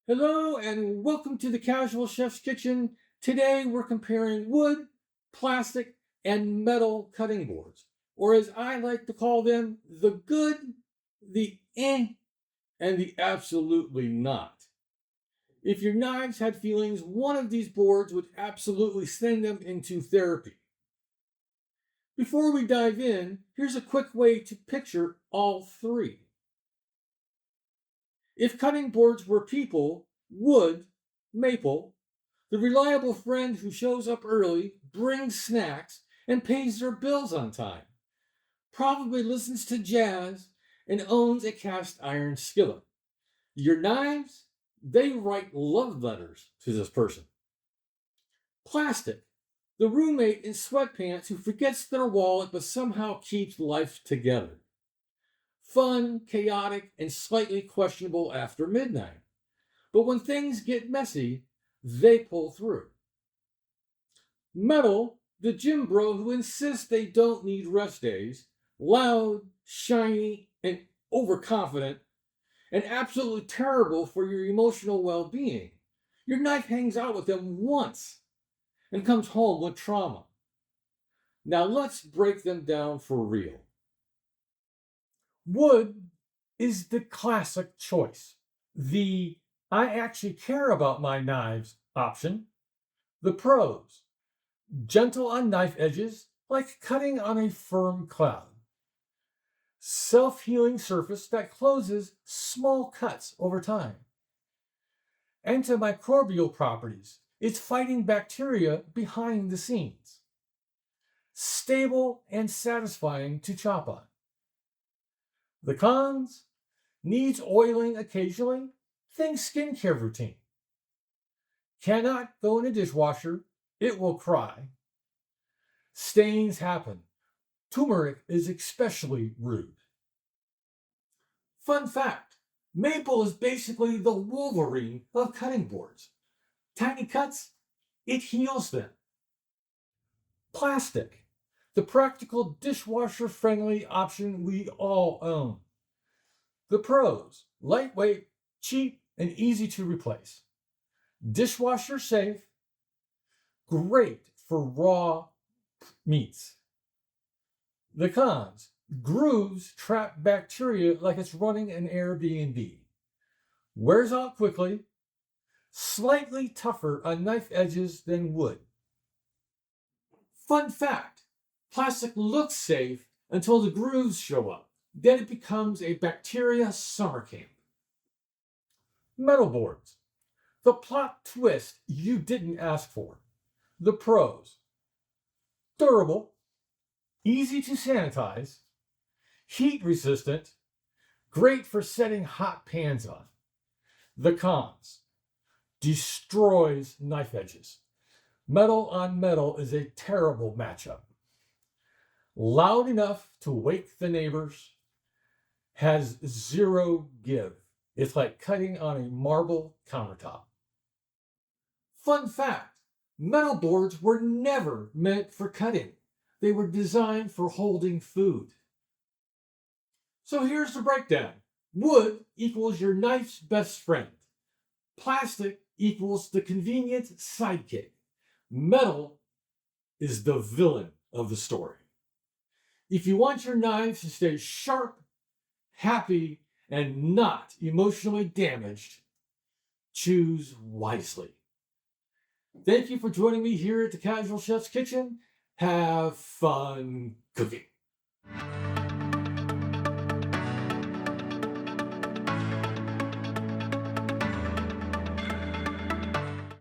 Hello and welcome to the Casual Chef's Kitchen. Today we're comparing wood, plastic, and metal cutting boards, or as I like to call them, the good, the and the absolutely not. If your knives had feelings, one of these boards would absolutely send them into therapy. Before we dive in, here's a quick way to picture all three. If cutting boards were people, wood, maple, the reliable friend who shows up early, brings snacks, and pays their bills on time. Probably listens to jazz and owns a cast iron skillet. Your knives, they write love letters to this person. Plastic, the roommate in sweatpants who forgets their wallet but somehow keeps life together. Fun, chaotic, and slightly questionable after midnight. But when things get messy, they pull through. Metal, the gym bro who insists they don't need rest days, loud, shiny, and overconfident, and absolutely terrible for your emotional well being. Your knife hangs out with them once and comes home with trauma. Now let's break them down for real. Wood is the classic choice. The I actually care about my knives option. The pros: gentle on knife edges, like cutting on a firm cloud. Self-healing surface that closes small cuts over time. Antimicrobial properties. It's fighting bacteria behind the scenes. Stable and satisfying to chop on. The cons: needs oiling occasionally. Think skincare routine. Cannot go in a dishwasher. It will cry. Stains happen. Turmeric is especially rude. Fun fact: maple is basically the Wolverine of cutting boards. Tiny cuts, it heals them. Plastic, the practical dishwasher friendly option we all own. The pros: lightweight, cheap, and easy to replace. Dishwasher safe, great for raw meats. The cons: grooves trap bacteria like it's running an Airbnb. Wears out quickly, slightly tougher on knife edges than wood. Fun fact: plastic looks safe until the grooves show up. Then it becomes a bacteria summer camp. Metal boards, the plot twist you didn't ask for. The pros: durable, easy to sanitize, heat resistant, great for setting hot pans on. The cons: destroys knife edges. Metal on metal is a terrible matchup. Loud enough to wake the neighbors, has zero give. It's like cutting on a marble countertop. Fun fact: metal boards were never meant for cutting. They were designed for holding food. So here's the breakdown. Wood equals your knife's best friend. Plastic equals the convenient sidekick. Metal is the villain of the story. If you want your knives to stay sharp, happy, and not emotionally damaged, choose wisely. Thank you for joining me here at the Casual Chef's Kitchen. Have fun cooking.